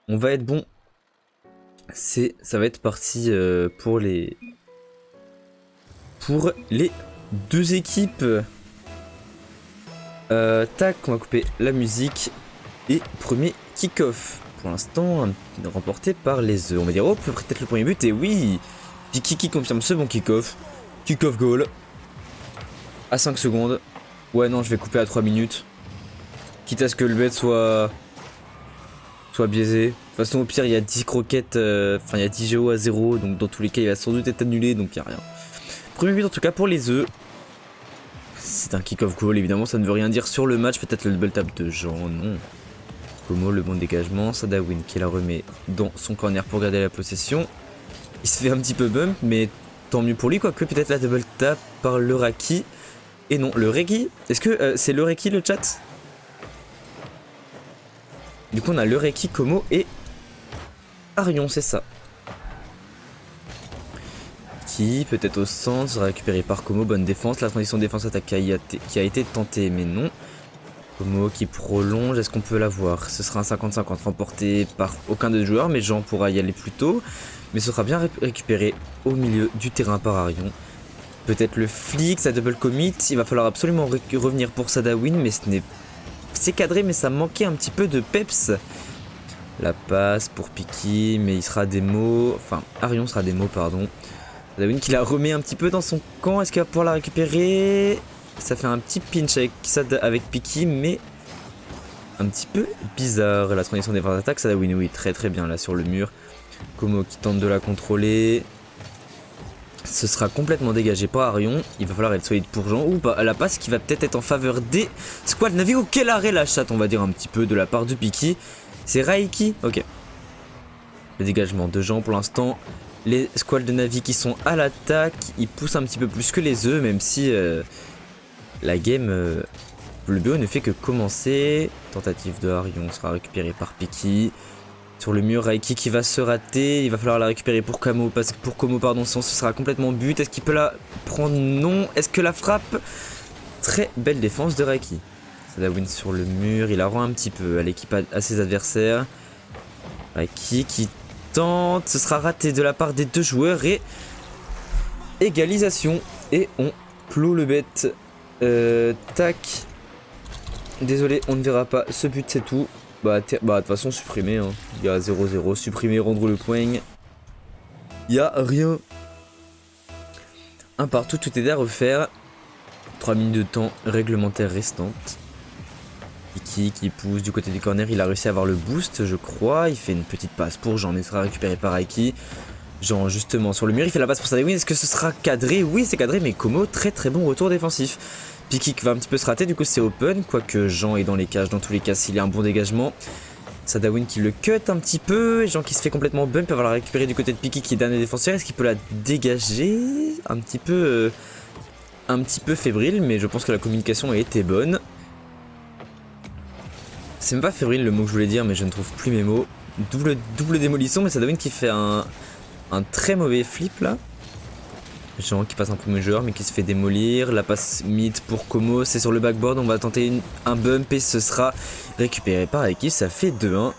On va être bon. Ça va être parti pour les deux équipes. Tac, on va couper la musique. Et premier kick-off. Pour l'instant, remporté par les œufs. On va dire, oh, peut-être le premier but. Et oui, Piki qui confirme ce bon kick-off. Kick-off goal. À 5 secondes. Ouais, non, je vais couper à 3 minutes. Quitte à ce que le bet soit biaisé. De toute façon, au pire, il y a 10 croquettes. Enfin, il y a 10 géos à 0. Donc, dans tous les cas, il va sans doute être annulé. Donc, il n'y a rien. Premier but, en tout cas, pour les œufs. C'est un kick-off goal. Évidemment, ça ne veut rien dire sur le match. Peut-être le double tap de Jean. Non. Como, le bon dégagement. Sadawin qui la remet dans son corner pour garder la possession. Il se fait un petit peu bump, mais tant mieux pour lui. Quoique, peut-être la double tap par le Raki. Et non, le Reki. Est-ce que c'est le Reki le chat? Du coup, on a le Reki, Como et Arion, c'est ça. Qui peut-être au centre sera récupéré par Como. Bonne défense. La transition défense-attaque qui a été tentée, mais non. Como qui prolonge. Est-ce qu'on peut l'avoir? Ce sera un 50-50 remporté par aucun des joueurs, mais Jean pourra y aller plus tôt. Mais ce sera bien récupéré au milieu du terrain par Arion. Peut-être le flic, sa double commit. Il va falloir absolument revenir pour Sadawin, mais c'est cadré, mais ça manquait un petit peu de peps. La passe pour Piki, mais il sera démo. Enfin, Arion sera démo, pardon. Sadawin qui la remet un petit peu dans son camp. Est-ce qu'il va pouvoir la récupérer? Ça fait un petit pinch avec Piki, mais un petit peu bizarre. La transition des attaques, Sadawin, oui, très très bien là sur le mur. Como qui tente de la contrôler. Ce sera complètement dégagé par Arion. Il va falloir être solide pour Jean. Ou la passe qui va peut-être être en faveur des Squad Navi. Oh, quel arrêt la chatte, on va dire un petit peu de la part de Piki. C'est Raiki. Ok. Le dégagement de Jean pour l'instant. Les squads de Navi qui sont à l'attaque. Ils poussent un petit peu plus que les œufs. Même si la game, le BO ne fait que commencer. Tentative de Arion sera récupérée par Piki. Sur le mur, Raiki qui va se rater. Il va falloir la récupérer pour Como. Parce que pour Como, pardon, sinon ce sera complètement but. Est-ce qu'il peut la prendre? Non. Est-ce que la frappe? Très belle défense de Raiki. Sadawin sur le mur. Il la rend un petit peu à l'équipe, à ses adversaires. Raiki qui tente. Ce sera raté de la part des deux joueurs. Et égalisation. Et on clôt le bet. Tac. Désolé, on ne verra pas ce but, c'est tout. Bah, de toute façon, supprimer. Hein. Il y a 0-0. Supprimer, rendre le point. Il y a rien. Un partout, tout est à refaire. 3 minutes de temps réglementaire restante. Piki qui pousse du côté du corner. Il a réussi à avoir le boost, je crois. Il fait une petite passe pour Jean, mais sera récupéré par Aiki. Jean, justement, sur le mur. Il fait la passe pour Sadawin. Est-ce que ce sera cadré? Oui, c'est cadré, mais Como, très très bon retour défensif. Piki va un petit peu se rater, du coup c'est open, quoique Jean est dans les cages, dans tous les cas s'il y a un bon dégagement. Sadawin qui le cut un petit peu, et Jean qui se fait complètement bump, il va la récupérer du côté de Piki qui est dernier défenseur. Est-ce qu'il peut la dégager? Un petit peu fébrile, mais je pense que la communication a été bonne. C'est même pas fébrile le mot que je voulais dire, mais je ne trouve plus mes mots. Double démolition, mais Sadawin qui fait un très mauvais flip là. Jean qui passe un premier joueur mais qui se fait démolir. La passe mid pour Como, c'est sur le backboard. On va tenter un bump et ce sera récupéré par Aiki. Ça fait 2-1.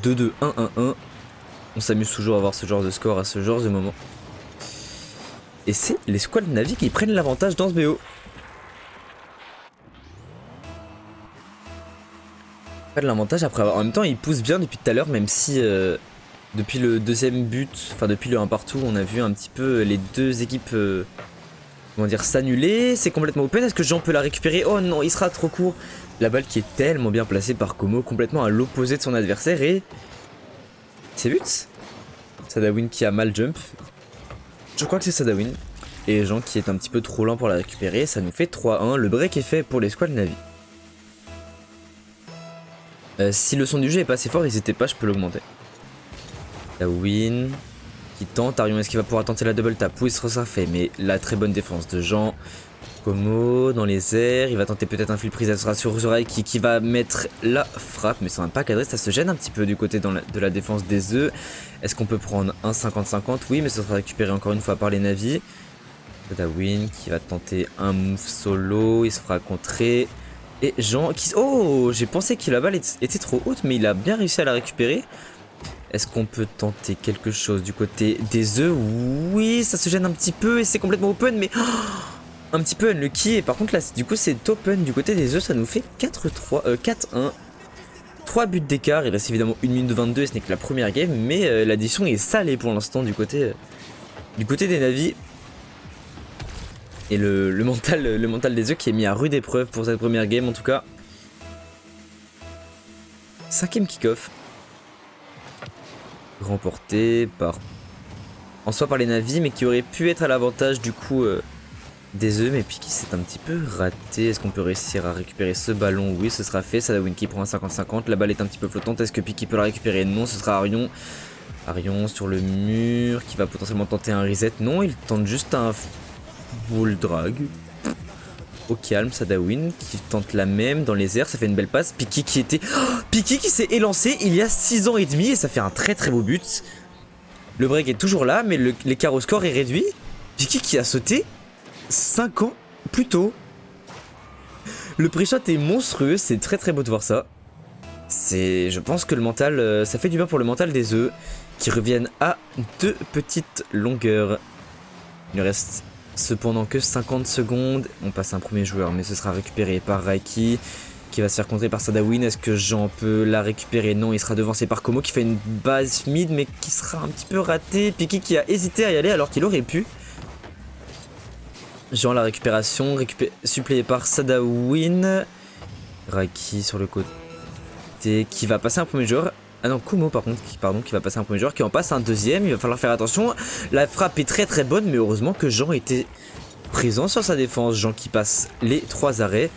2-2, 1-1-1. On s'amuse toujours à voir ce genre de score à ce genre de moment. Et c'est les squads Navi qui prennent l'avantage dans ce BO. Pas de l'avantage après. En même temps, ils poussent bien depuis tout à l'heure, même si depuis le deuxième but, enfin depuis le 1 partout, on a vu un petit peu les deux équipes comment dire, s'annuler. C'est complètement open. Est-ce que Jean peut la récupérer? Oh non, il sera trop court. La balle qui est tellement bien placée par Como, complètement à l'opposé de son adversaire. Et c'est but. Sadawin qui a mal jump. Je crois que c'est Sadawin. Et Jean qui est un petit peu trop lent pour la récupérer. Ça nous fait 3-1. Le break est fait pour les squads Navi. Si le son du jeu est pas assez fort, n'hésitez pas, je peux l'augmenter. Sadawin qui tente. Arion, est-ce qu'il va pouvoir tenter la double tap? Oui, ce sera fait. Mais la très bonne défense de Jean. Como dans les airs. Il va tenter peut-être un fil prise. Ça sera sur Zoraï qui va mettre la frappe. Mais ça va pas cadrer. Ça se gêne un petit peu du côté de la défense des œufs. Est-ce qu'on peut prendre un 50-50? Oui, mais ça sera récupéré encore une fois par les Navi. Sadawin qui va tenter un move solo. Il se fera contrer. Et Jean qui... Oh, j'ai pensé que la balle était trop haute, mais il a bien réussi à la récupérer. Est-ce qu'on peut tenter quelque chose du côté des œufs? Oui, ça se gêne un petit peu et c'est complètement open, mais un petit peu unlucky. Et par contre, là, du coup, c'est open du côté des œufs. Ça nous fait 4-3, 4-1. 3 buts d'écart. Il reste évidemment 1 minute 22 et ce n'est que la première game. Mais l'addition est salée pour l'instant du côté des navis. Et le mental des œufs qui est mis à rude épreuve pour cette première game en tout cas. 5ème kick-off. Remporté en soi par les navis, mais qui aurait pu être à l'avantage du coup des œufs, mais puis qui s'est un petit peu raté. Est-ce qu'on peut réussir à récupérer ce ballon? Oui, ce sera fait. Sadawin qui prend un 50-50. La balle est un petit peu flottante. Est-ce que Piki peut la récupérer? Non, ce sera Arion. Arion sur le mur qui va potentiellement tenter un reset. Non, il tente juste un wall drag. Au calme, Sadawin qui tente la même dans les airs, ça fait une belle passe. Piki qui était... Piki qui s'est élancé il y a 6 ans et demi et ça fait un très très beau but. Le break est toujours là, mais l'écart au score est réduit. Piki qui a sauté 5 ans plus tôt. Le pré-shot est monstrueux, c'est très très beau de voir ça. Je pense que le mental, ça fait du bien pour le mental des œufs qui reviennent à 2 petites longueurs. Il ne reste cependant que 50 secondes. On passe un premier joueur, mais ce sera récupéré par Raiki qui va se faire contrer par Sadawin. Est-ce que Jean peut la récupérer? Non, il sera devancé par Como qui fait une base mid mais qui sera un petit peu raté. Piki qui a hésité à y aller alors qu'il aurait pu. Jean la récupération, suppléé par Sadawin. Raiki sur le côté qui va passer un premier joueur. Ah non, Kumo par contre, qui va passer un premier joueur, qui en passe un deuxième, il va falloir faire attention. La frappe est très très bonne, mais heureusement que Jean était présent sur sa défense. Jean qui passe les 3 arrêts.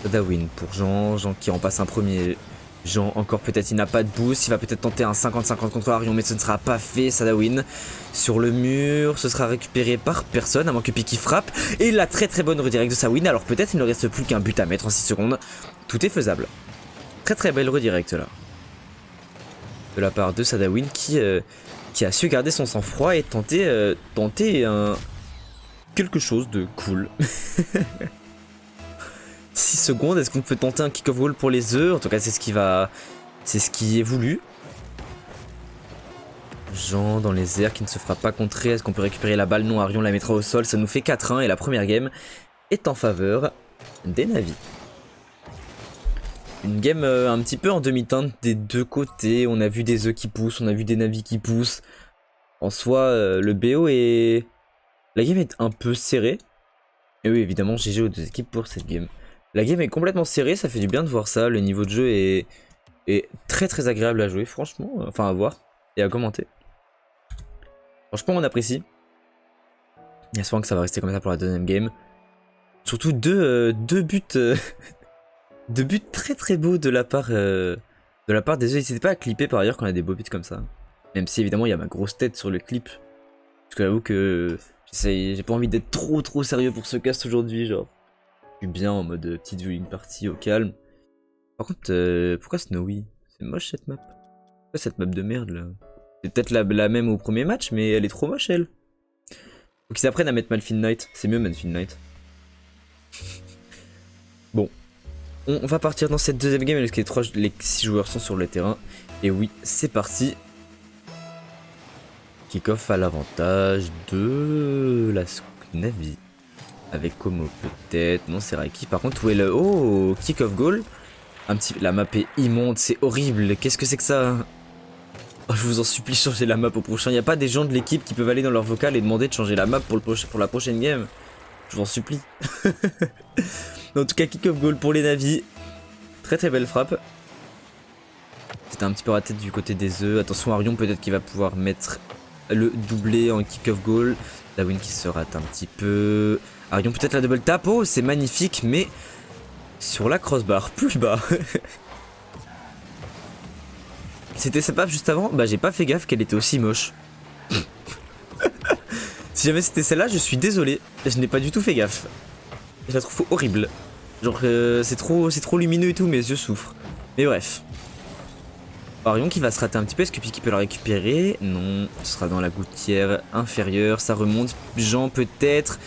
Sadawin pour Jean, Jean qui en passe un premier. Jean encore peut-être, il n'a pas de boost, il va peut-être tenter un 50-50 contre Arion, mais ce ne sera pas fait. Sadawin sur le mur, ce sera récupéré par personne, à moins que Piki frappe. Et la très très bonne redirect de Sadawin, alors peut-être il ne reste plus qu'un but à mettre en 6 secondes. Tout est faisable. Très très belle redirect là. De la part de Sadawin qui a su garder son sang-froid et tenter quelque chose de cool. 6 secondes, est-ce qu'on peut tenter un kick-off goal pour les œufs? En tout cas, c'est ce qui est voulu. Jean dans les airs qui ne se fera pas contrer. Est-ce qu'on peut récupérer la balle? Non, Arion la mettra au sol. Ça nous fait 4-1 et la première game est en faveur des navis. Une game un petit peu en demi-teinte des deux côtés. On a vu des œufs qui poussent, on a vu des navis qui poussent. En soi, le BO est... La game est un peu serrée. Et oui, évidemment, GG aux deux équipes pour cette game. La game est complètement serrée, ça fait du bien de voir ça. Le niveau de jeu est très très agréable à jouer, franchement. Enfin, à voir et à commenter. Franchement, on apprécie. J'espère que ça va rester comme ça pour la deuxième game. Surtout deux buts... Deux buts très très beaux de la part des œufs. N'hésitez pas à clipper par ailleurs quand on a des beaux buts comme ça. Même si évidemment il y a ma grosse tête sur le clip. Parce que j'avoue que j'ai pas envie d'être trop sérieux pour ce cast aujourd'hui. Genre, je suis bien en mode petite viewing party au calme. Par contre, pourquoi Snowy? C'est moche cette map. Pourquoi cette map de merde là? C'est peut-être la même au premier match, mais elle est trop moche elle. Faut qu'ils apprennent à mettre Malphine Knight. C'est mieux Malphine Knight. Bon. On va partir dans cette deuxième game parce que les 6 joueurs sont sur le terrain. Et oui, c'est parti. Kick-off à l'avantage de la Navi. Avec Como peut-être. Non, c'est Raiki. Par contre, où est le... Oh, kick-off goal. La map est immonde, c'est horrible. Qu'est-ce que c'est que ça? Oh, je vous en supplie, changez la map au prochain. Il n'y a pas des gens de l'équipe qui peuvent aller dans leur vocal et demander de changer la map pour la prochaine game. Je vous en supplie. En tout cas, kick-off goal pour les navis. Très très belle frappe. C'était un petit peu raté du côté des œufs. Attention, Arion peut-être qu'il va pouvoir mettre le doublé en kick-off goal. Dawin qui se rate un petit peu. Arion peut-être la double tap. Oh, c'est magnifique, mais sur la crossbar, plus bas. C'était sa pape juste avant. Bah, j'ai pas fait gaffe qu'elle était aussi moche. Si jamais c'était celle-là, je suis désolé. Je n'ai pas du tout fait gaffe. Je la trouve horrible. Genre c'est trop lumineux et tout, mes yeux souffrent. Mais bref. Arion qui va se rater un petit peu, est-ce que Piki peut la récupérer? Non, ce sera dans la gouttière inférieure, ça remonte. Jean peut-être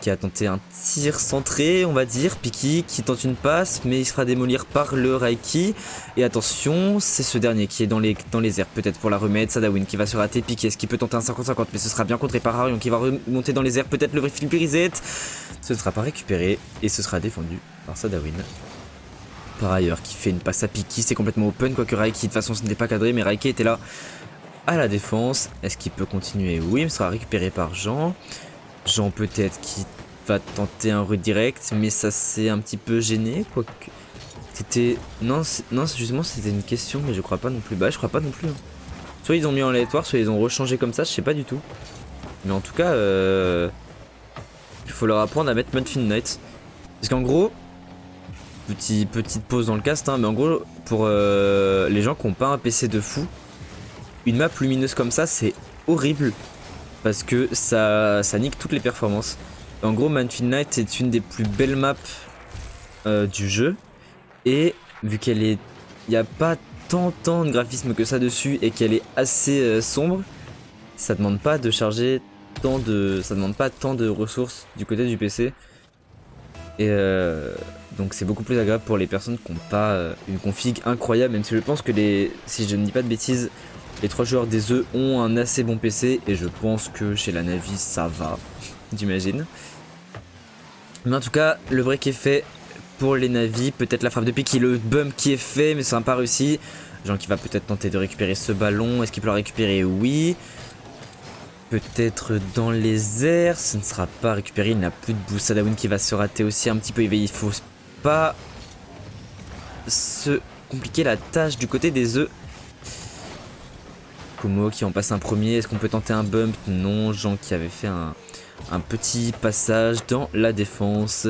qui a tenté un tir centré, on va dire. Piki qui tente une passe, mais il se fera démolir par le Raiki. Et attention, c'est ce dernier qui est dans les airs, peut-être pour la remettre. Sadawin qui va se rater. Piki, est-ce qu'il peut tenter un 50-50? Mais ce sera bien contré par Arion qui va remonter dans les airs. Peut-être le flip reset. Ce ne sera pas récupéré et ce sera défendu par Sadawin. Par ailleurs, qui fait une passe à Piki, c'est complètement open, quoique Raiki, de toute façon, ce n'était pas cadré, mais Raiki était là à la défense. Est-ce qu'il peut continuer? Oui, il sera récupéré par Jean. Jean peut-être qui va tenter un redirect, mais ça s'est un petit peu gêné, quoique... C'était... Non, justement, c'était une question, mais je crois pas non plus. Bah, je crois pas non plus. Hein. Soit ils ont mis en aléatoire, soit ils ont rechangé comme ça, je sais pas du tout. Mais en tout cas, il faut leur apprendre à mettre Mudfield Knight. Parce qu'en gros... Petite pause dans le cast, hein, mais en gros, pour les gens qui n'ont pas un PC de fou, une map lumineuse comme ça, c'est horrible. Parce que ça nique toutes les performances. En gros, Mudfield Knight est une des plus belles maps du jeu. Et vu qu'elle est... Il n'y a pas tant de graphisme que ça dessus et qu'elle est assez sombre, ça demande pas de charger tant de... Ça demande pas tant de ressources du côté du PC. Et donc c'est beaucoup plus agréable pour les personnes qui n'ont pas une config incroyable, même si je pense que si je ne dis pas de bêtises, les 3 joueurs des E ont un assez bon PC et je pense que chez la Navi ça va, j'imagine. Mais en tout cas, le break est fait pour les Navi, peut-être la frappe de Piki, le bump qui est fait, mais ça n'a pas réussi. Jean qui va peut-être tenter de récupérer ce ballon, est-ce qu'il peut le récupérer? Oui. Peut-être dans les airs, ce ne sera pas récupéré, il n'a plus de boost. Sadawin qui va se rater aussi un petit peu, il faut pas se compliquer la tâche du côté des œufs. Komo qui en passe un premier, est-ce qu'on peut tenter un bump? Non, Jean qui avait fait un petit passage dans la défense.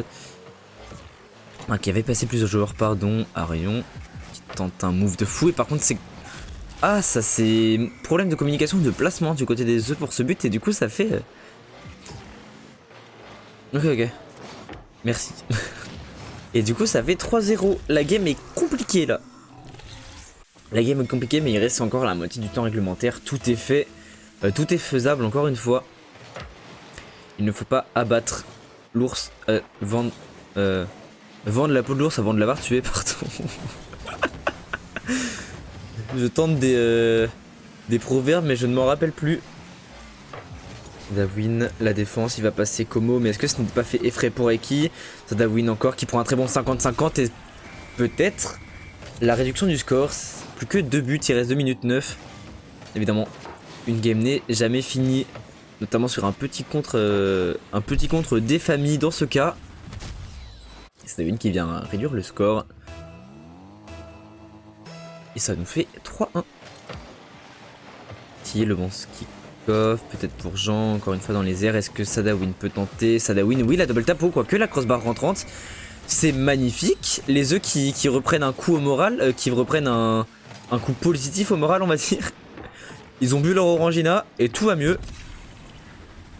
Qui avait passé plusieurs joueurs, pardon. Arion qui tente un move de fou et par contre c'est... Ah, ça c'est problème de communication, de placement du côté des œufs pour ce but et du coup ça fait... Ok. Merci. Et du coup ça fait 3-0. La game est compliquée là. La game est compliquée mais il reste encore la moitié du temps réglementaire. Tout est fait. Tout est faisable encore une fois. Il ne faut pas abattre l'ours. Vendre la peau de l'ours avant de l'avoir tué, pardon. Je tente des proverbes mais je ne m'en rappelle plus. Sadawin, la défense, il va passer Komo, mais est-ce que ce n'est pas fait effrayer pour Eki? Sadawin encore qui prend un très bon 50-50 et peut-être la réduction du score. Plus que 2 buts, il reste 2 minutes 9. Évidemment, une game n'est jamais finie, notamment sur un petit contre des familles dans ce cas. Sadawin qui vient réduire le score. Et ça nous fait 3-1. Qui est le bon ski? Peut-être pour Jean, encore une fois dans les airs. Est-ce que Sadawin peut tenter? Sadawin, oui, la double tapo, quoique la crossbar rentrante. C'est magnifique. Les œufs qui reprennent un coup au moral, qui reprennent un coup positif au moral, on va dire. Ils ont bu leur orangina et tout va mieux.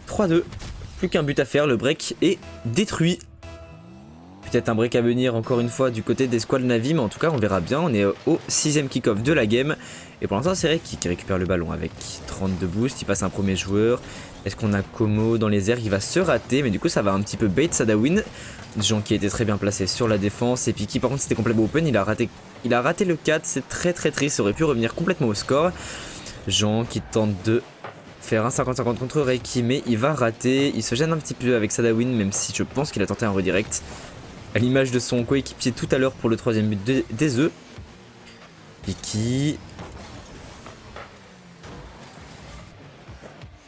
3-2. Plus qu'un but à faire, le break est détruit. Peut-être un break à venir encore une fois du côté des squads Navi, mais en tout cas on verra bien. On est au 6ème kick-off de la game. Et pour l'instant c'est Reiki qui récupère le ballon avec 32 boosts, il passe un premier joueur. Est-ce qu'on a Komo dans les airs? Il va se rater, mais du coup ça va un petit peu bait Sadawin. Jean qui était très bien placé sur la défense. Et Piki par contre c'était complètement open, il a raté le 4, c'est très triste, ça aurait pu revenir complètement au score. Jean qui tente de faire un 50-50 contre Reiki, mais il va rater. Il se gêne un petit peu avec Sadawin, même si je pense qu'il a tenté un redirect. À l'image de son coéquipier tout à l'heure pour le 3ème but des œufs. Piki.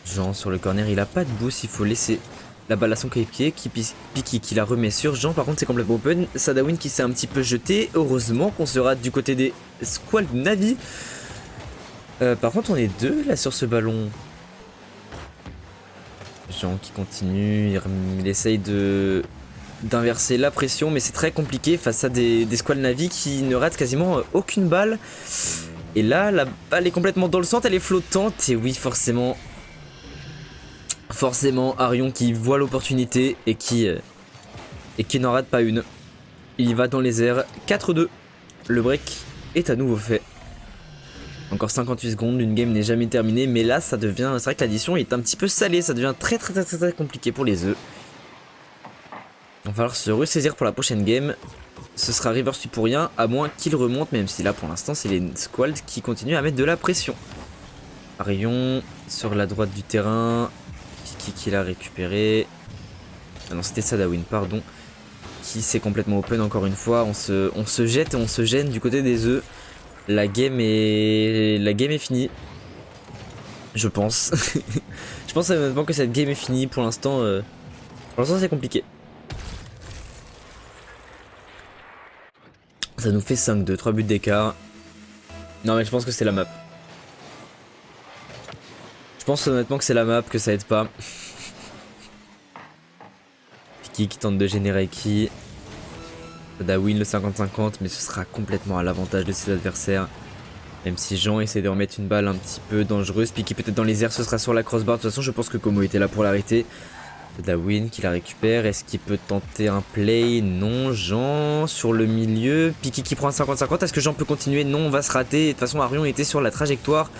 Jean sur le corner, il a pas de boost, il faut laisser la balle à son coéquipier. Piki qui la remet sur Jean, par contre c'est complètement open. Sadawin qui s'est un petit peu jeté, heureusement qu'on se rate du côté des squads Navi. Par contre on est deux là sur ce ballon. Jean qui continue, il essaye d'inverser la pression, mais c'est très compliqué face à des squads Navi qui ne ratent quasiment aucune balle. Et là la balle est complètement dans le centre, elle est flottante et oui forcément Arion qui voit l'opportunité et qui n'en rate pas une. Il va dans les airs. 4-2. Le break est à nouveau fait. Encore 58 secondes, une game n'est jamais terminée, mais là ça devient, c'est vrai que l'addition est un petit peu salée, ça devient très compliqué pour les œufs. va falloir se ressaisir pour la prochaine game. Ce sera River Sweep pour rien, à moins qu'il remonte, même si là pour l'instant c'est les Squalds qui continuent à mettre de la pression. Arion sur la droite du terrain. Piki qui l'a récupéré. Ah non, c'était Sadawin, pardon. Qui s'est complètement open encore une fois. On se jette et on se gêne du côté des œufs. La game est finie. Je pense. Je pense honnêtement que cette game est finie. Pour l'instant, c'est compliqué. Ça nous fait 5-2, 3 buts d'écart. Non mais je pense que c'est la map. Je pense honnêtement que c'est la map, que ça aide pas. Piki qui tente de générer qui. Da win le 50-50, mais ce sera complètement à l'avantage de ses adversaires. Même si Jean essaie de remettre une balle un petit peu dangereuse. Piki peut-être dans les airs, ce sera sur la crossbar. De toute façon, je pense que Como était là pour l'arrêter. Da win qui la récupère. Est-ce qu'il peut tenter un play? Non. Jean sur le milieu. Piki qui prend un 50-50. Est-ce que Jean peut continuer? Non, on va se rater. De toute façon, Arion était sur la trajectoire.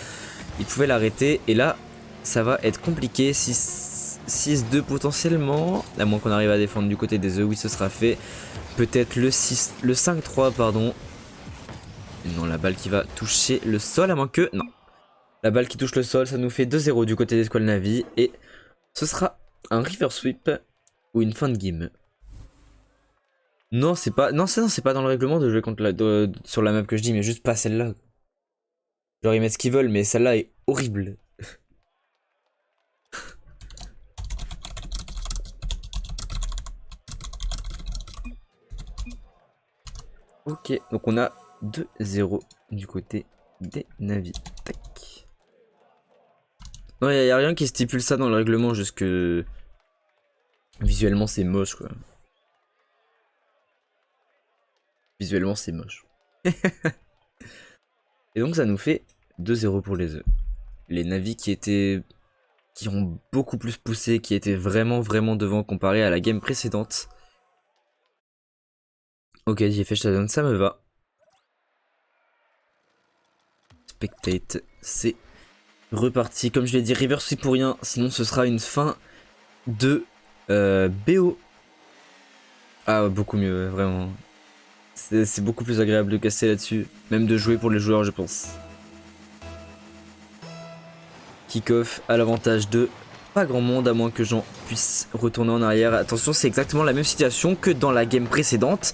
Il pouvait l'arrêter. Et là, ça va être compliqué. 6-2 potentiellement. À moins qu'on arrive à défendre du côté des œufs. Oui, ce sera fait. Peut-être le 5-3, pardon. Non, la balle qui va toucher le sol, à moins que... Non. La balle qui touche le sol, ça nous fait 2-0 du côté des Squall Navy. Et ce sera un River Sweep ou une fin de game. Non, c'est pas... Non, c'est pas dans le règlement de jouer contre sur la map que je dis, mais juste pas celle-là. Genre, ils mettent ce qu'ils veulent, mais celle-là est horrible. Ok, donc on a 2-0 du côté des Navy. Tac. Non, il n'y a rien qui stipule ça dans le règlement, juste que visuellement c'est moche quoi. Visuellement c'est moche. Et donc ça nous fait 2-0 pour les œufs. Les Navy qui ont beaucoup plus poussé, qui étaient vraiment devant comparé à la game précédente. Ok, j'ai fait shutdown, ça me va. Spectate, c'est reparti. Comme je l'ai dit, River Sweep pour rien, sinon ce sera une fin de BO. Ah, beaucoup mieux, vraiment. C'est beaucoup plus agréable de casser là-dessus, même de jouer pour les joueurs, je pense. Kick-off à l'avantage de pas grand monde, à moins que Jean puisse retourner en arrière. Attention, c'est exactement la même situation que dans la game précédente.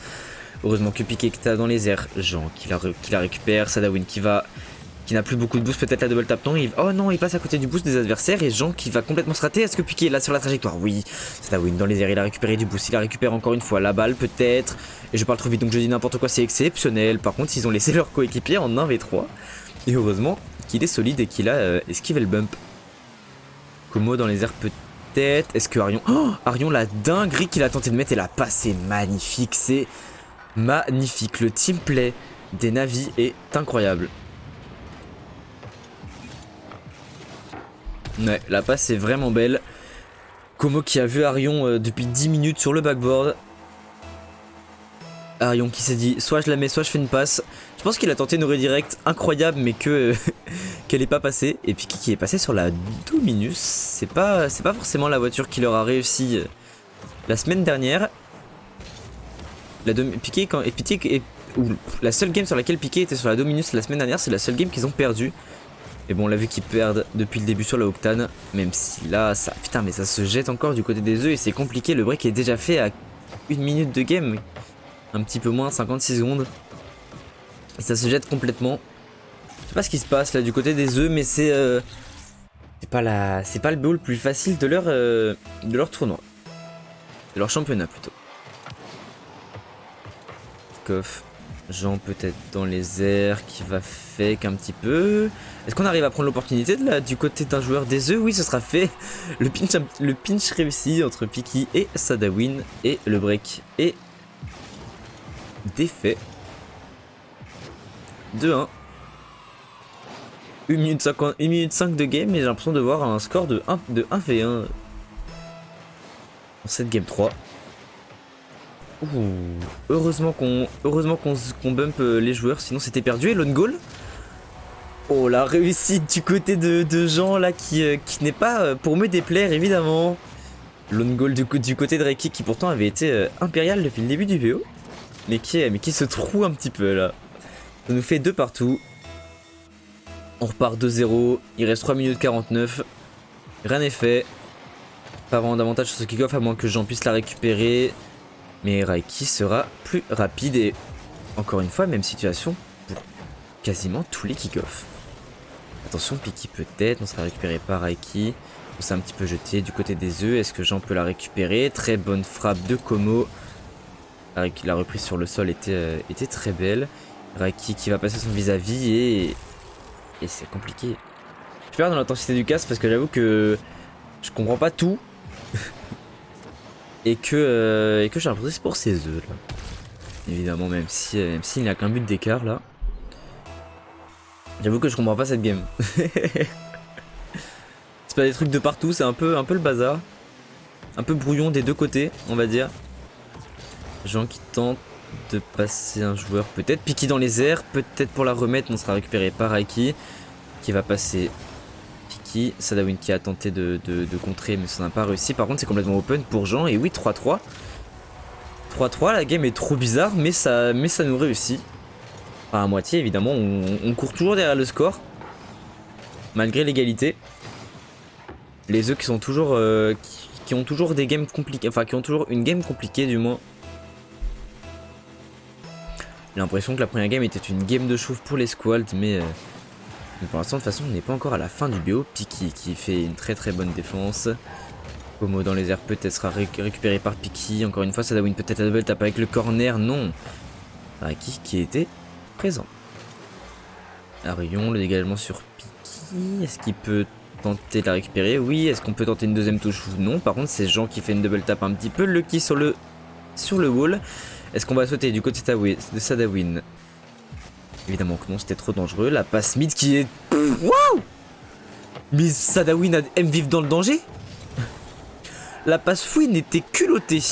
Heureusement que Piqué est dans les airs. Jean qui la récupère. Sadawin qui n'a plus beaucoup de boost. Peut-être la double tap. Non, oh non, il passe à côté du boost des adversaires. Et Jean qui va complètement se rater. Est-ce que Piqué est là sur la trajectoire? Oui. Sadawin dans les airs. Il a récupéré du boost. Il la récupère encore une fois. La balle peut-être. Et je parle trop vite donc je dis n'importe quoi. C'est exceptionnel. Par contre, ils ont laissé leur coéquipier en 1v3. Et heureusement qu'il est solide et qu'il a esquivé le bump. Como dans les airs peut-être. Est-ce que Arion... Oh, Arion la dinguerie qu'il a tenté de mettre. Et la passe est magnifique. C'est... magnifique, le team play des Navy est incroyable. Ouais, la passe est vraiment belle. Como qui a vu Arion depuis 10 minutes sur le backboard. Arion qui s'est dit soit je la mets, soit je fais une passe. Je pense qu'il a tenté une redirect incroyable mais que qu'elle n'est pas passée. Et puis qui est passé sur la Dominus. C'est pas forcément la voiture qui leur a réussi la semaine dernière. La seule game sur laquelle Piqué était sur la Dominus la semaine dernière, c'est la seule game qu'ils ont perdu. Et bon, on l'a vu qu'ils perdent depuis le début sur la Octane. Même si là, ça, putain, mais ça se jette encore du côté des œufs et c'est compliqué. Le break est déjà fait à 1 minute de game. Un petit peu moins, 56 secondes. Et ça se jette complètement. Je sais pas ce qui se passe là du côté des œufs, mais c'est pas le BO le plus facile de leur tournoi. De leur championnat plutôt. Koff, Jean peut-être dans les airs qui va fake un petit peu. Est-ce qu'on arrive à prendre l'opportunité du côté d'un joueur des œufs? Oui, ce sera fait. Le pinch réussi entre Piki et Sadawin. Et le break est défait. 2-1. 1 minute 5 de game, mais j'ai l'impression de voir un score de 1v1 dans cette game 3. Ouh. Heureusement qu'on bump les joueurs, sinon c'était perdu. Et l'on goal. Oh, la réussite du côté de Jean là qui n'est pas pour me déplaire évidemment. Lone goal du côté de Reiki qui pourtant avait été impérial depuis le début du VO. Mais qui se trouve un petit peu là. Ça nous fait 2 partout. On repart 2-0. Il reste 3 minutes 49. Rien n'est fait. Pas vraiment d'avantage sur ce kick-off à moins que Jean puisse la récupérer. Mais Reiki sera plus rapide et encore une fois, même situation pour quasiment tous les kick-offs. Attention, Piki peut-être, on sera récupéré par Reiki. On s'est un petit peu jeté du côté des œufs. Est-ce que Jean peut la récupérer? Très bonne frappe de Como. La reprise sur le sol était très belle. Reiki qui va passer son vis-à-vis et c'est compliqué. Je perds dans l'intensité du casse parce que j'avoue que je comprends pas tout. et que j'ai l'impression que c'est pour ses œufs là. Évidemment, même s'il n'a qu'un but d'écart là. J'avoue que je comprends pas cette game. C'est pas des trucs de partout, c'est un peu le bazar. Un peu brouillon des deux côtés, on va dire. Jean qui tente de passer un joueur, peut-être. Piki dans les airs, peut-être pour la remettre, on sera récupéré par Reiki. Qui va passer Piki. Sadawin qui a tenté de contrer, mais ça n'a pas réussi. Par contre, c'est complètement open pour Jean. Et oui, 3-3. 3-3, la game est trop bizarre, mais ça nous réussit. Enfin, à moitié, évidemment, on court toujours derrière le score. Malgré l'égalité. Les œufs qui sont toujours... qui ont toujours des games compliquées. Enfin, qui ont toujours une game compliquée, du moins. J'ai l'impression que la première game était une game de chauve pour les Squalds, mais pour l'instant, de toute façon, on n'est pas encore à la fin du BO. Piki qui fait une très très bonne défense. Como dans les airs peut-être sera récupéré par Piki. Encore une fois, Sadawin peut-être la double tape avec le corner. Non. Reiki qui était présent. Arion, le dégagement sur Piki. Est-ce qu'il peut tenter de la récupérer? Oui. Est-ce qu'on peut tenter une deuxième touche? Non. Par contre, c'est Jean qui fait une double tape un petit peu. Lucky sur le wall. Est-ce qu'on va sauter du côté de Sadawin? Évidemment que non, c'était trop dangereux. La passe mid qui est... Waouh! Mais Sadawin aime vivre dans le danger. La passe fouine était culottée.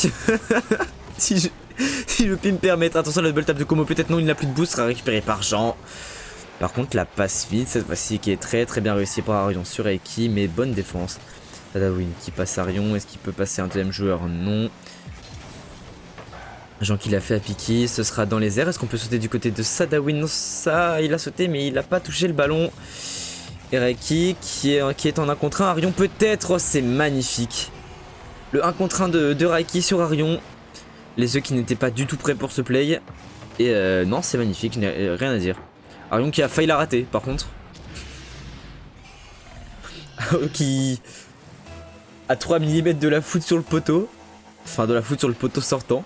si je puis me permettre. Attention, la double tap de Como, peut-être non, il n'a plus de boost, sera récupéré par Jean. Par contre, la passe vide, cette fois-ci, qui est très très bien réussie par Arion sur Reiki, mais bonne défense. Sadawin qui passe Arion, est-ce qu'il peut passer un deuxième joueur? Non. Jean qui l'a fait à Piki, ce sera dans les airs. Est-ce qu'on peut sauter du côté de Sadawin? Non, ça, il a sauté, mais il n'a pas touché le ballon. Et Reiki qui est en 1 contre 1. Arion peut-être, oh, c'est magnifique. Le 1 contre 1 de Reiki sur Arion. Les œufs qui n'étaient pas du tout prêts pour ce play. Et non, c'est magnifique, je n'ai rien à dire. Arion qui a failli la rater, par contre. Qui a 3 mm de la foot sur le poteau. Enfin, de la foot sur le poteau sortant.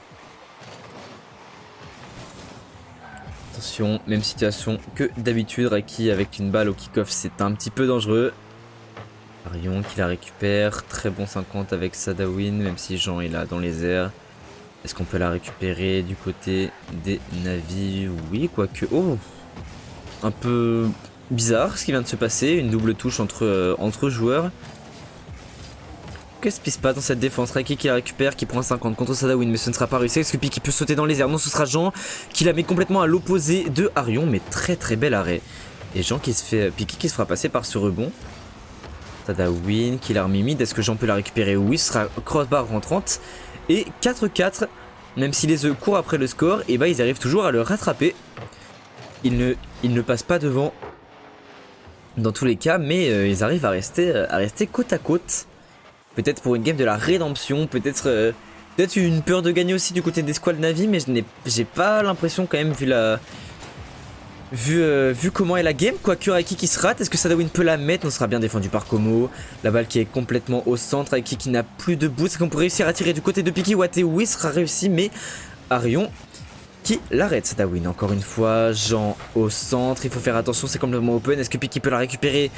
Attention, même situation que d'habitude. Reiki avec une balle au kick-off, c'est un petit peu dangereux. Arion qui la récupère. Très bon 50 avec Sadawin, même si Jean est là dans les airs. Est-ce qu'on peut la récupérer du côté des Navi? Oui, quoique... Oh! Un peu bizarre ce qui vient de se passer. Une double touche entre joueurs. Qu'est-ce qui se passe dans cette défense? Reiki qui la récupère, qui prend un 50 contre Sadawin, mais ce ne sera pas réussi. Est-ce que Piki peut sauter dans les airs? Non, ce sera Jean qui la met complètement à l'opposé de Arion, mais très très bel arrêt. Et Jean qui se fait... Piki qui se fera passer par ce rebond. Sadawin qui l'a remis mid. Est-ce que Jean peut la récupérer? Oui, ce sera crossbar rentrante. Et 4-4, même si les œufs courent après le score, et bah ils arrivent toujours à le rattraper. Ils ne passent pas devant dans tous les cas, mais ils arrivent à rester côte à côte. Peut-être pour une game de la rédemption, peut-être une peur de gagner aussi du côté des Squad Navi, mais j'ai pas l'impression quand même vu comment est la game. Quoique Reiki qui se rate, est-ce que Sadawin peut la mettre? On sera bien défendu par Como. La balle qui est complètement au centre, Reiki qui n'a plus de boost. Est-ce qu'on peut réussir à tirer du côté de Piki? Wate? Oui, ce sera réussi, mais Arion qui l'arrête. Sadawin encore une fois, Jean au centre, il faut faire attention, c'est complètement open. Est-ce que Piki peut la récupérer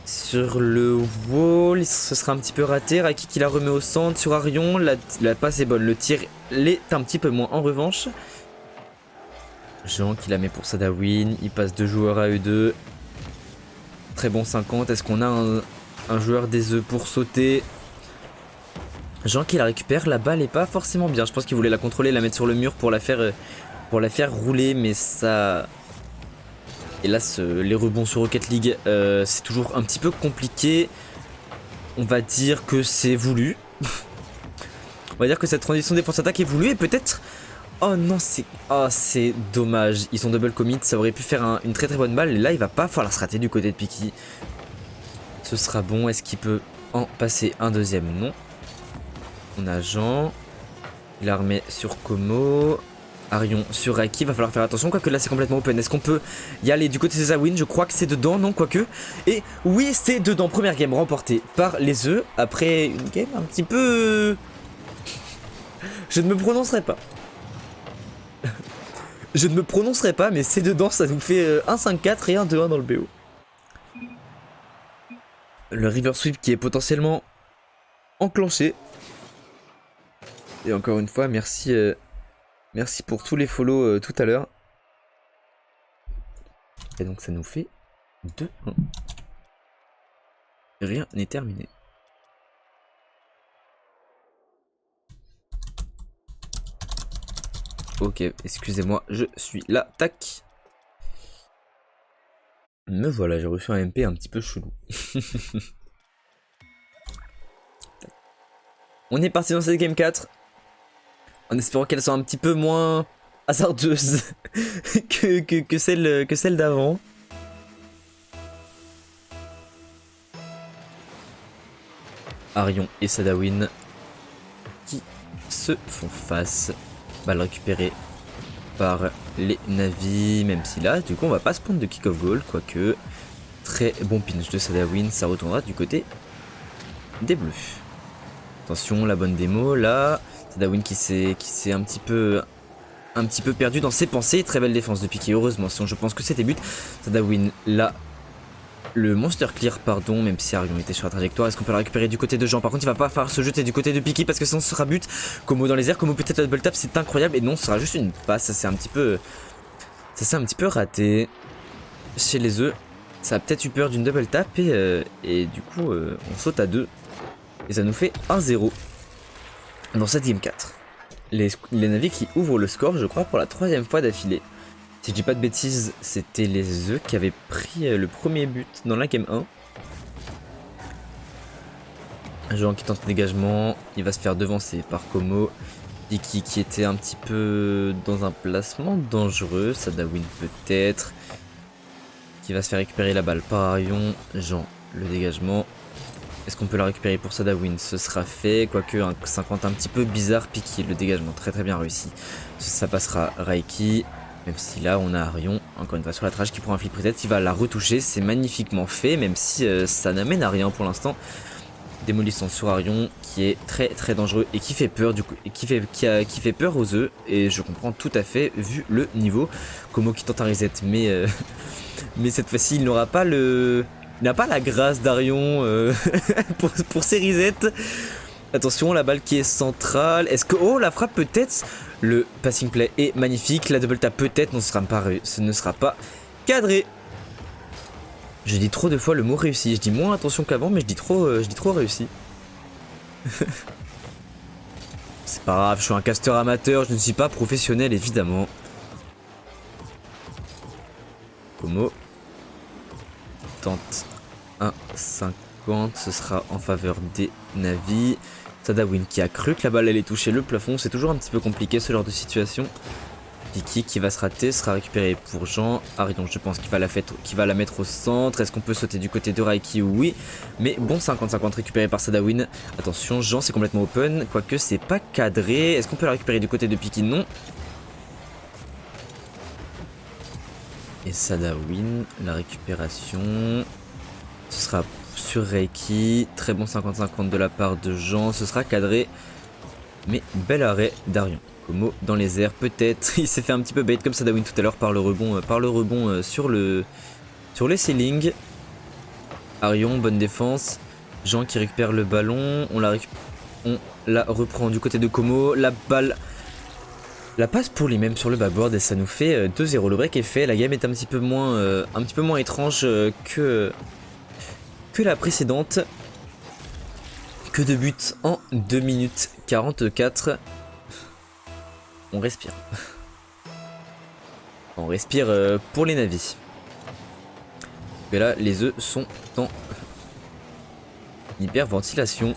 sur le wall? Ce sera un petit peu raté. Reiki qui la remet au centre sur Arion, la passe est bonne, le tir l'est un petit peu moins en revanche. Jean qui la met pour Sadawin, il passe 2 joueurs à E2. Très bon 50, est-ce qu'on a un joueur des œufs pour sauter? Jean qui la récupère, la balle est pas forcément bien. Je pense qu'il voulait la contrôler, la mettre sur le mur pour la faire rouler, mais ça... Hélas, les rebonds sur Rocket League, c'est toujours un petit peu compliqué. On va dire que c'est voulu. On va dire que cette transition défense-attaque est voulue et peut-être... Oh non, c'est... Oh, c'est dommage. Ils sont double commit, ça aurait pu faire une très très bonne balle. Et là, il va pas falloir se rater du côté de Piki. Ce sera bon. Est-ce qu'il peut en passer un deuxième? Non. On a Jean. Il la remet sur Como. Arion sur Raki. Va falloir faire attention. Quoique là, c'est complètement open. Est-ce qu'on peut y aller du côté de Zawin? Je crois que c'est dedans. Non, quoique. Et oui, c'est dedans. Première game remportée par les œufs. Après une game un petit peu... Je ne me prononcerai pas. Je ne me prononcerai pas, mais c'est dedans, ça nous fait 1-5-4 et 1-2-1 dans le BO. Le river sweep qui est potentiellement enclenché. Et encore une fois, merci, merci pour tous les follow tout à l'heure. Et donc ça nous fait 2-1. Rien n'est terminé. Ok, excusez-moi, je suis là. Tac. Me voilà, j'ai reçu un MP un petit peu chelou. On est parti dans cette game 4. En espérant qu'elle soit un petit peu moins hasardeuse que celle d'avant. Arion et Sadawin qui se font face. Balle récupérée par les Navi, même si là, du coup, on va pas spawn de kick-off goal, quoique très bon pinch de Sadawin, ça retournera du côté des Bleus. Attention, la bonne démo, là, Sadawin qui s'est un petit peu perdu dans ses pensées, très belle défense de Piki, heureusement, sinon je pense que c'était but. Sadawin, là, le monster clear, pardon, même si Arion était sur la trajectoire. Est-ce qu'on peut la récupérer du côté de Jean? Par contre, il va pas falloir se jeter du côté de Piki parce que sinon ce sera but. Como dans les airs, Como peut-être la double tap, c'est incroyable. Et non, ce sera juste une passe. Ça c'est un petit peu raté chez les œufs. Ça a peut-être eu peur d'une double tap et du coup, on saute à 2. Et ça nous fait 1-0 dans cette game 4. Les Navi qui ouvrent le score, je crois, pour la 3e fois d'affilée. Si je dis pas de bêtises, c'était les œufs qui avaient pris le premier but dans la game 1. Jean qui tente le dégagement, il va se faire devancer par Como. Piki qui était un petit peu dans un placement dangereux, Sadawin peut-être. Qui va se faire récupérer la balle par Arion. Jean, le dégagement. Est-ce qu'on peut la récupérer pour Sadawin? Ce sera fait, quoique un 50 un petit peu bizarre. Piki, le dégagement très bien réussi. Ça passera Raiki. Même si là on a Arion, encore une fois sur la trage qui prend un flip reset, il va la retoucher, c'est magnifiquement fait, même si ça n'amène à rien pour l'instant. Démolition sur Arion qui est très dangereux et qui fait peur du coup, et qui fait peur aux œufs, et je comprends tout à fait vu le niveau. Como qui tente un reset, mais cette fois-ci il n'aura pas il n'a pas la grâce d'Arion pour ses resets. Attention, la balle qui est centrale. Est-ce que... Oh, la frappe peut-être. Le passing play est magnifique. La double tap peut-être. Ce ne sera pas cadré. Je dis trop de fois le mot réussi. Je dis moins attention qu'avant, mais je dis trop réussi. C'est pas grave, je suis un casteur amateur. Je ne suis pas professionnel, évidemment. Como tente 1,50. Ce sera en faveur des Navi. Sadawin qui a cru que la balle allait toucher le plafond, c'est toujours un petit peu compliqué ce genre de situation. Piki qui va se rater, sera récupéré pour Jean. Arion, je pense qu'il va la mettre au centre. Est-ce qu'on peut sauter du côté de Raiki? Oui. Mais bon, 50-50 récupéré par Sadawin. Attention, Jean c'est complètement open, quoique c'est pas cadré. Est-ce qu'on peut la récupérer du côté de Piki? Non. Et Sadawin, la récupération. Ce sera sur Reiki, très bon 50-50 de la part de Jean, ce sera cadré, mais bel arrêt d'Arion. Como dans les airs, peut-être, il s'est fait un petit peu bait comme Sadawin tout à l'heure par le rebond sur les ceilings. Arion, bonne défense, Jean qui récupère le ballon, on la reprend du côté de Como, la balle... La passe pour lui même sur le backboard et ça nous fait 2-0, le break est fait, la game est un petit peu moins étrange que la précédente. Que de buts en 2 minutes 44. On respire. On respire pour les Navis. Et là, les œufs sont en hyperventilation.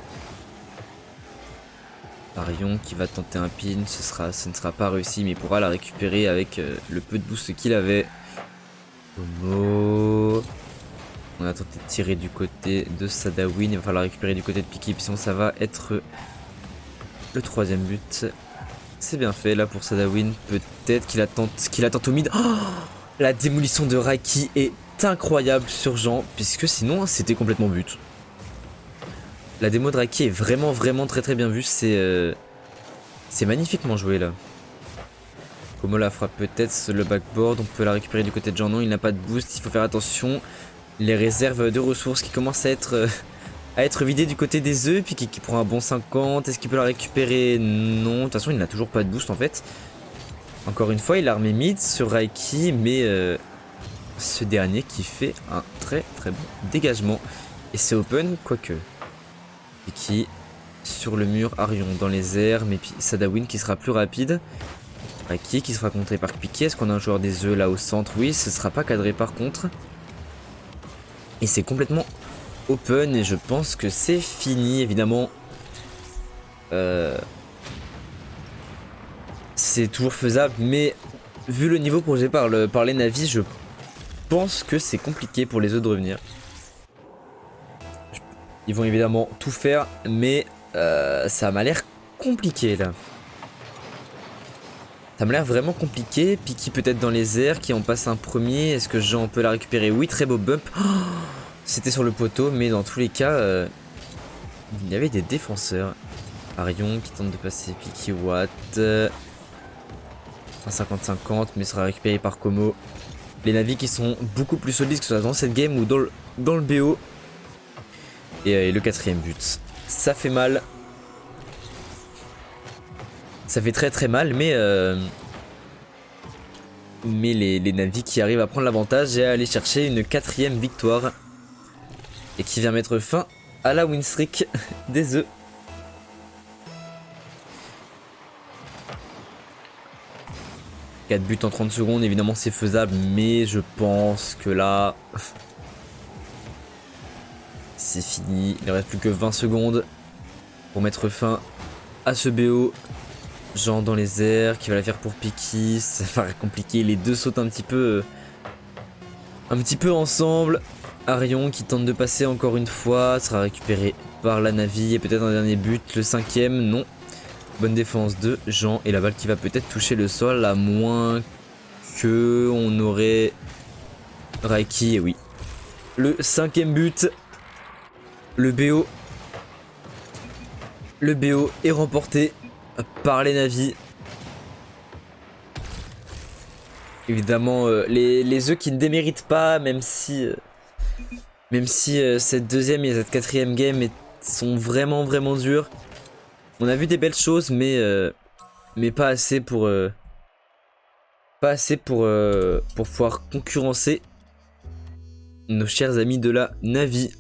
Arion qui va tenter un pin, ce ne sera pas réussi, mais il pourra la récupérer avec le peu de boost qu'il avait. Como. On a tenté de tirer du côté de Sadawin, il va falloir récupérer du côté de Piki, puis sinon ça va être le 3ème but. C'est bien fait là pour Sadawin, peut-être qu'il attente au mid. Oh, la démolition de Raiki est incroyable sur Jean, puisque sinon c'était complètement but. La démo de Raiki est vraiment très bien vue, c'est magnifiquement joué là. Como la frappe peut-être sur le backboard, on peut la récupérer du côté de Jean, non il n'a pas de boost, il faut faire attention. Les réserves de ressources qui commencent à être vidées du côté des œufs, puis qui prend un bon 50, est-ce qu'il peut la récupérer? Non, de toute façon il n'a toujours pas de boost en fait. Encore une fois il a armé mid sur Raiki, mais ce dernier qui fait un très bon dégagement. Et c'est open, quoique. Piki sur le mur, Arion dans les airs, mais puis Sadawin qui sera plus rapide. Raiki qui sera contré par Piki. Est-ce qu'on a un joueur des œufs là au centre? Oui, ce sera pas cadré par contre. Et c'est complètement open et je pense que c'est fini évidemment. C'est toujours faisable, mais vu le niveau posé par les Navis, je pense que c'est compliqué pour les œufs de revenir. Ils vont évidemment tout faire, mais ça m'a l'air compliqué là. Ça m'a l'air vraiment compliqué. Piki peut-être dans les airs, qui en passe un premier. Est-ce que Jean peut la récupérer? Oui, très beau bump. Oh, c'était sur le poteau, mais dans tous les cas, il y avait des défenseurs. Arion qui tente de passer Piki Watt. Un 50-50, mais sera récupéré par Como. Les Navis qui sont beaucoup plus solides que ce soit dans cette game ou dans le BO. Et le 4ème but. Ça fait mal. Ça fait très mal, mais les Navis qui arrivent à prendre l'avantage et à aller chercher une 4ème victoire. Et qui vient mettre fin à la win streak des œufs. « 4 buts en 30 secondes, évidemment c'est faisable, mais je pense que là... c'est fini, il ne reste plus que 20 secondes pour mettre fin à ce BO. Jean dans les airs, qui va la faire pour Piki, ça paraît compliqué, les deux sautent un petit peu ensemble. Arion qui tente de passer encore une fois, sera récupéré par la Navi et peut-être un dernier but, le 5ème, non. Bonne défense de Jean et la balle qui va peut-être toucher le sol, à moins que on aurait Raiki, et oui. Le 5ème but, le BO est remporté par les Navis. Évidemment, les œufs qui ne déméritent pas, même si cette 2ème et cette 4ème game sont vraiment dures. On a vu des belles choses, mais pas assez pour pouvoir concurrencer nos chers amis de la Navi.